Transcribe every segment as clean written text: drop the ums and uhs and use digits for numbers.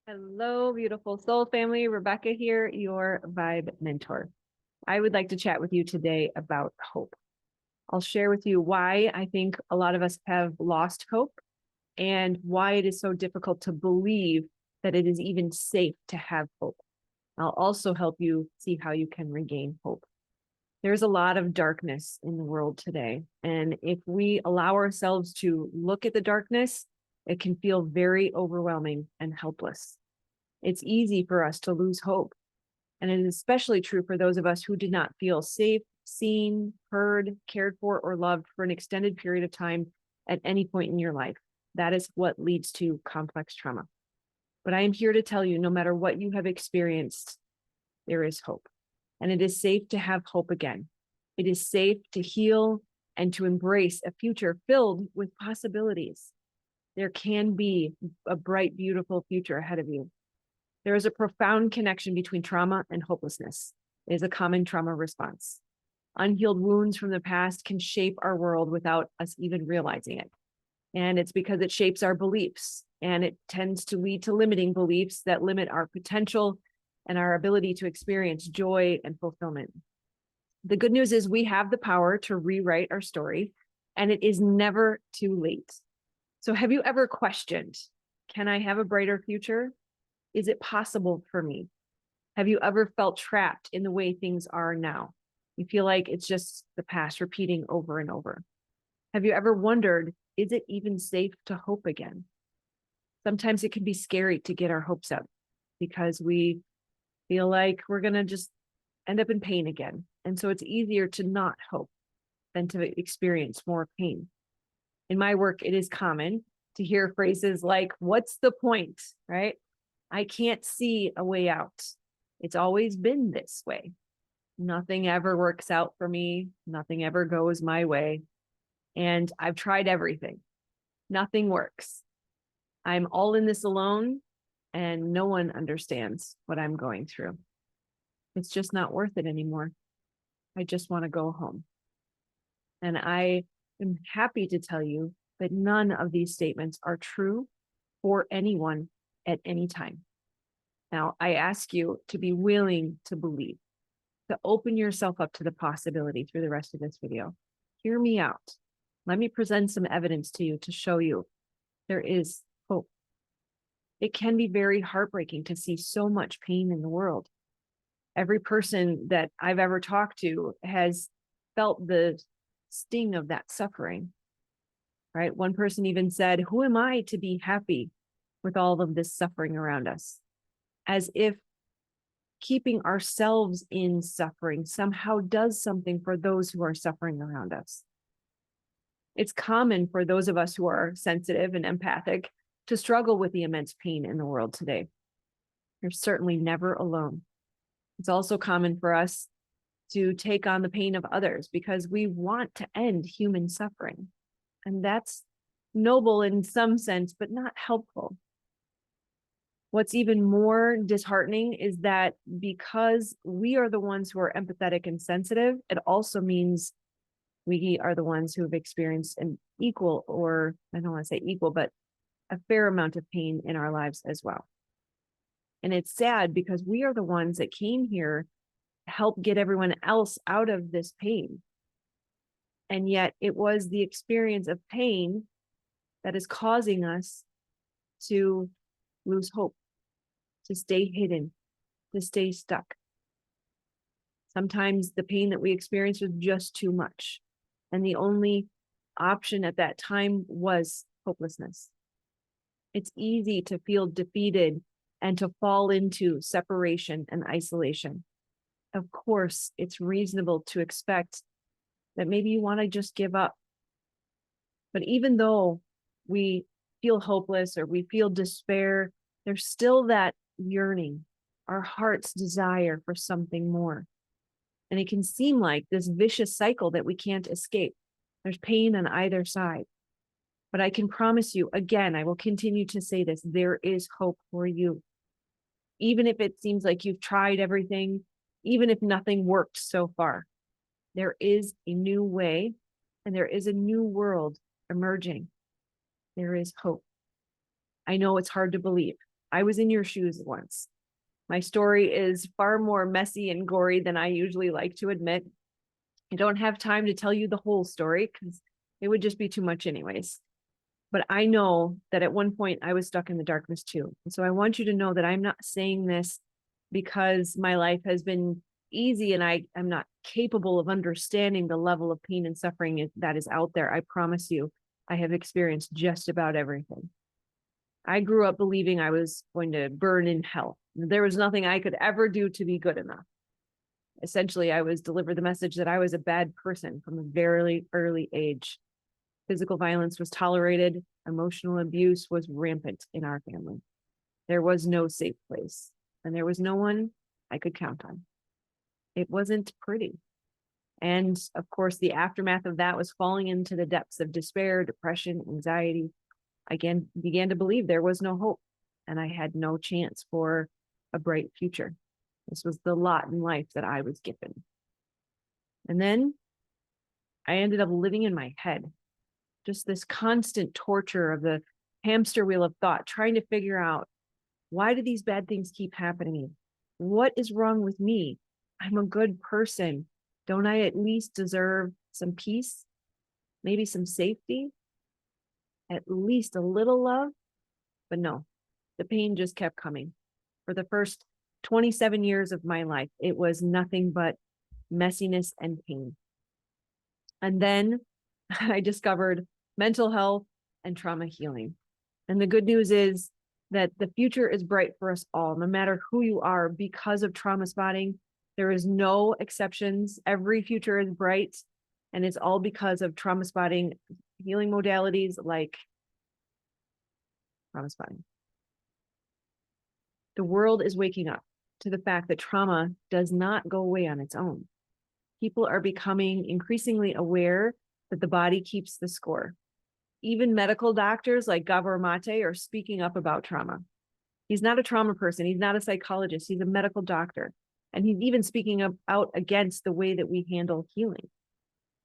Hello, beautiful soul family. Rebecca here, your vibe mentor. I would like to chat with you today about hope. I'll share with you why I think a lot of us have lost hope and why it is so difficult to believe that it is even safe to have hope. I'll also help you see how you can regain hope. There's a lot of darkness in the world today. And if we allow ourselves to look at the darkness, it can feel very overwhelming and helpless. It's easy for us to lose hope. And it is especially true for those of us who did not feel safe, seen, heard, cared for, or loved for an extended period of time at any point in your life. That is what leads to complex trauma. But I am here to tell you, no matter what you have experienced, there is hope. And it is safe to have hope again. It is safe to heal and to embrace a future filled with possibilities. There can be a bright, beautiful future ahead of you. There is a profound connection between trauma and hopelessness. It is a common trauma response. Unhealed wounds from the past can shape our world without us even realizing it. And it's because it shapes our beliefs, and it tends to lead to limiting beliefs that limit our potential and our ability to experience joy and fulfillment. The good news is we have the power to rewrite our story, and it is never too late. So have you ever questioned, can I have a brighter future? Is it possible for me? Have you ever felt trapped in the way things are now? You feel like it's just the past repeating over and over. Have you ever wondered, is it even safe to hope again? Sometimes it can be scary to get our hopes up because we feel like we're going to just end up in pain again. And so it's easier to not hope than to experience more pain. In my work, it is common to hear phrases like, what's the point, right? I can't see a way out. It's always been this way. Nothing ever works out for me. Nothing ever goes my way. And I've tried everything. Nothing works. I'm all in this alone, and no one understands what I'm going through. It's just not worth it anymore. I just want to go home. And I am happy to tell you that none of these statements are true for anyone at any time. Now, I ask you to be willing to believe, to open yourself up to the possibility through the rest of this video. Hear me out. Let me present some evidence to you to show you there is hope. It can be very heartbreaking to see so much pain in the world. Every person that I've ever talked to has felt the sting of that suffering, right? One person even said, who am I to be happy with all of this suffering around us? As if keeping ourselves in suffering somehow does something for those who are suffering around us. It's common for those of us who are sensitive and empathic to struggle with the immense pain in the world today. You're certainly never alone. It's also common for us to take on the pain of others because we want to end human suffering. And that's noble in some sense, but not helpful. What's even more disheartening is that because we are the ones who are empathetic and sensitive, it also means we are the ones who have experienced an equal, or I don't want to say equal, but a fair amount of pain in our lives as well. And it's sad because we are the ones that came here to help get everyone else out of this pain. And yet it was the experience of pain that is causing us to lose hope, to stay hidden, to stay stuck. Sometimes the pain that we experienced was just too much. And the only option at that time was hopelessness. It's easy to feel defeated and to fall into separation and isolation. Of course, it's reasonable to expect that maybe you want to just give up. But even though we feel hopeless or we feel despair, there's still that yearning, our heart's desire for something more. And it can seem like this vicious cycle that we can't escape. There's pain on either side. But I can promise you, again, I will continue to say this, there is hope for you. Even if it seems like you've tried everything, even if nothing worked so far, there is a new way and there is a new world emerging. There is hope. I know it's hard to believe. I was in your shoes once. My story is far more messy and gory than I usually like to admit. I don't have time to tell you the whole story because it would just be too much anyways. But I know that at one point I was stuck in the darkness too. And so I want you to know that I'm not saying this because my life has been easy and I'm not capable of understanding the level of pain and suffering that is out there. I promise you, I have experienced just about everything. I grew up believing I was going to burn in hell. There was nothing I could ever do to be good enough. Essentially, I was delivered the message that I was a bad person from a very early age. Physical violence was tolerated. Emotional abuse was rampant in our family. There was no safe place, and there was no one I could count on. It wasn't pretty. And of course, the aftermath of that was falling into the depths of despair, depression, anxiety. Again, began to believe there was no hope and I had no chance for a bright future. This was the lot in life that I was given. And then I ended up living in my head, just this constant torture of the hamster wheel of thought, trying to figure out, why do these bad things keep happening? What is wrong with me? I'm a good person. Don't I at least deserve some peace? Maybe some safety? At least a little love? But no, the pain just kept coming. For the first 27 years of my life, it was nothing but messiness and pain. And then I discovered mental health and trauma healing. And the good news is that the future is bright for us all, no matter who you are, because of trauma spotting. There is no exceptions. Every future is bright, and it's all because of trauma spotting healing modalities like trauma spotting. The world is waking up to the fact that trauma does not go away on its own. People are becoming increasingly aware that the body keeps the score. Even medical doctors like Gabor Mate are speaking up about trauma. He's not a trauma person. He's not a psychologist. He's a medical doctor. And he's even speaking out against the way that we handle healing.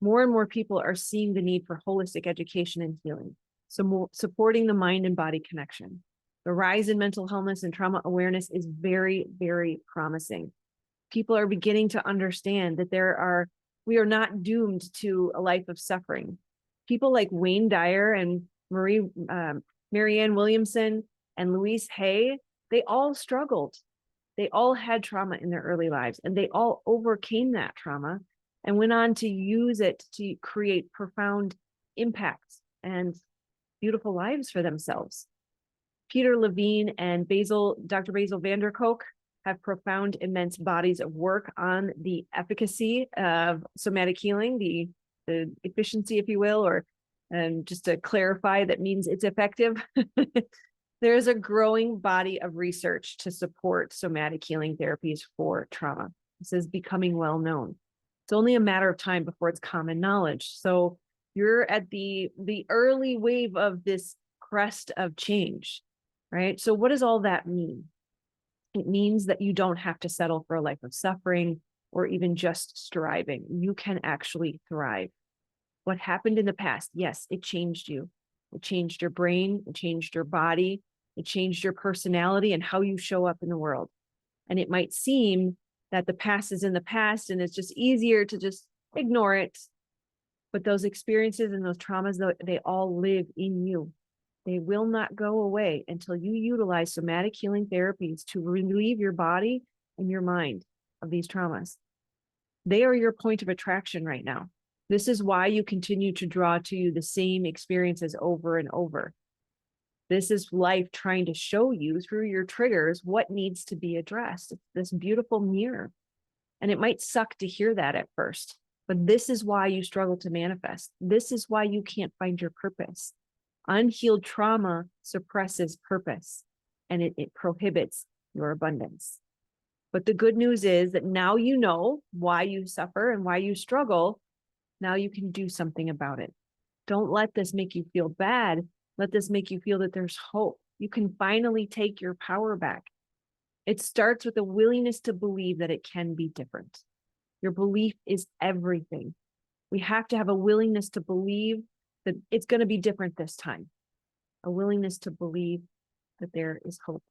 More and more people are seeing the need for holistic education and healing, so supporting the mind and body connection. The rise in mental illness and trauma awareness is very, very promising. People are beginning to understand that we are not doomed to a life of suffering. People like Wayne Dyer and Marianne Williamson and Louise Hay, they all struggled. They all had trauma in their early lives, and they all overcame that trauma and went on to use it to create profound impacts and beautiful lives for themselves. Peter Levine and Dr. Basil Vanderkolk have profound, immense bodies of work on the efficacy of somatic healing, the efficiency, if you will, or just to clarify, that means it's effective. There's a growing body of research to support somatic healing therapies for trauma. This is becoming well known. It's only a matter of time before it's common knowledge. So you're at the early wave of this crest of change, right? So what does all that mean? It means that you don't have to settle for a life of suffering or even just striving. You can actually thrive. What happened in the past, yes, it changed you. It changed your brain, it changed your body, it changed your personality and how you show up in the world. And it might seem that the past is in the past and it's just easier to just ignore it. But those experiences and those traumas, they all live in you. They will not go away until you utilize somatic healing therapies to relieve your body and your mind of these traumas. They are your point of attraction right now. This is why you continue to draw to you the same experiences over and over. This is life trying to show you through your triggers what needs to be addressed. It's this beautiful mirror. And it might suck to hear that at first, but this is why you struggle to manifest. This is why you can't find your purpose. Unhealed trauma suppresses purpose and it prohibits your abundance. But the good news is that now you know why you suffer and why you struggle. Now you can do something about it. Don't let this make you feel bad. Let this make you feel that there's hope. You can finally take your power back. It starts with a willingness to believe that it can be different. Your belief is everything. We have to have a willingness to believe that it's going to be different this time. A willingness to believe that there is hope.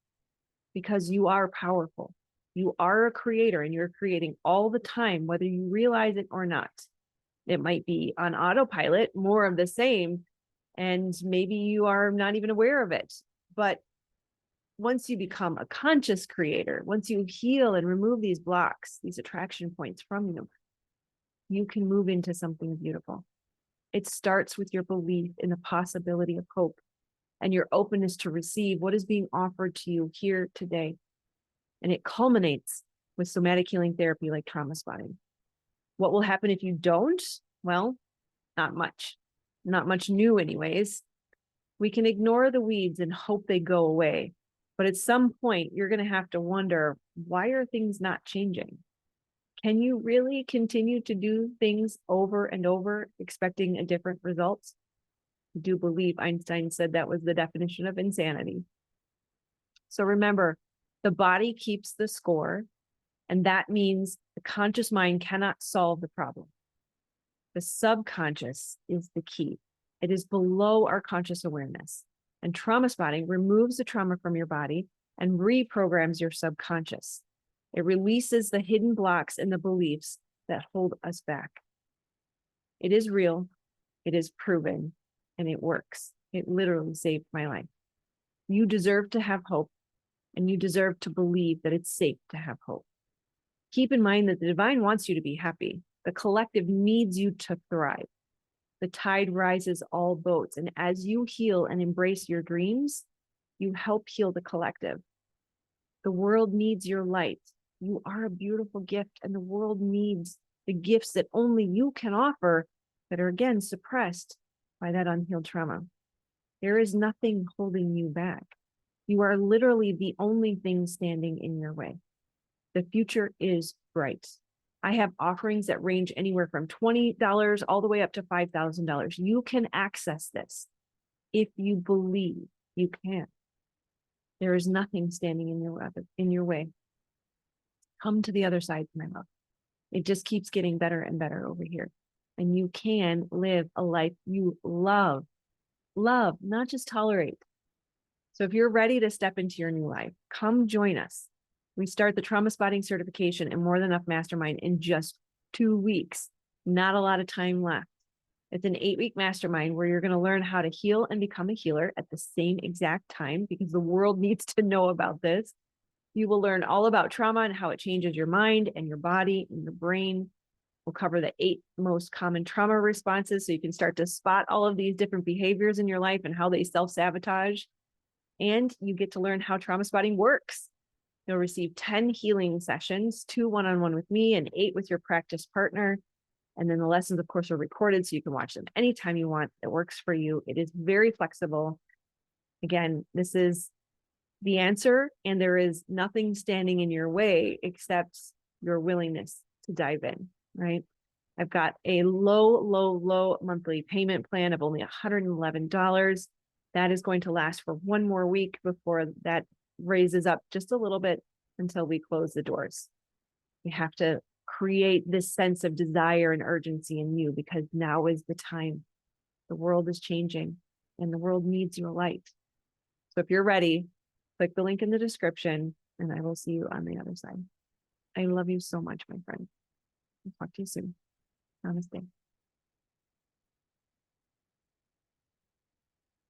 because you are powerful. You are a creator and you're creating all the time, whether you realize it or not. It might be on autopilot, more of the same, and maybe you are not even aware of it. But once you become a conscious creator, once you heal and remove these blocks, these attraction points from you, you can move into something beautiful. It starts with your belief in the possibility of hope and your openness to receive what is being offered to you here today. And it culminates with somatic healing therapy like trauma spotting. What will happen if you don't? Well, not much. Not much new anyways. We can ignore the weeds and hope they go away. But at some point, you're going to have to wonder, why are things not changing? Can you really continue to do things over and over, expecting a different result? I do believe Einstein said that was the definition of insanity. So remember, the body keeps the score, and that means the conscious mind cannot solve the problem. The subconscious is the key. It is below our conscious awareness. And trauma spotting removes the trauma from your body and reprograms your subconscious. It releases the hidden blocks and the beliefs that hold us back. It is real, it is proven, and it works. It literally saved my life. You deserve to have hope, and you deserve to believe that it's safe to have hope. Keep in mind that the divine wants you to be happy. The collective needs you to thrive. The tide rises all boats. And as you heal and embrace your dreams, you help heal the collective. The world needs your light. You are a beautiful gift, and the world needs the gifts that only you can offer that are, again, suppressed by that unhealed trauma. There is nothing holding you back. You are literally the only thing standing in your way. The future is bright. I have offerings that range anywhere from $20 all the way up to $5,000. You can access this if you believe you can. There is nothing standing in your way. Come to the other side, my love. It just keeps getting better and better over here. And you can live a life you love, not just tolerate. So if you're ready to step into your new life, come join us. We start the trauma spotting certification and More Than Enough Mastermind in just 2 weeks. Not a lot of time left. It's an 8-week mastermind where you're going to learn how to heal and become a healer at the same exact time, because the world needs to know about this. You will learn all about trauma and how it changes your mind and your body and your brain. We'll cover the 8 most common trauma responses so you can start to spot all of these different behaviors in your life and how they self-sabotage. And you get to learn how trauma spotting works. You'll receive 10 healing sessions, 2 one-on-one with me and 8 with your practice partner. And then the lessons, of course, are recorded so you can watch them anytime you want. It works for you. It is very flexible. Again, this is the answer, and there is nothing standing in your way except your willingness to dive in, right? I've got a low monthly payment plan of only $111. That is going to last for 1 more week before that raises up just a little bit until we close the doors. We have to create this sense of desire and urgency in you, because now is the time. The world is changing and the world needs your light. So if you're ready, click the link in the description and I will see you on the other side. I love you so much, my friend. I'll talk to you soon. Namaste.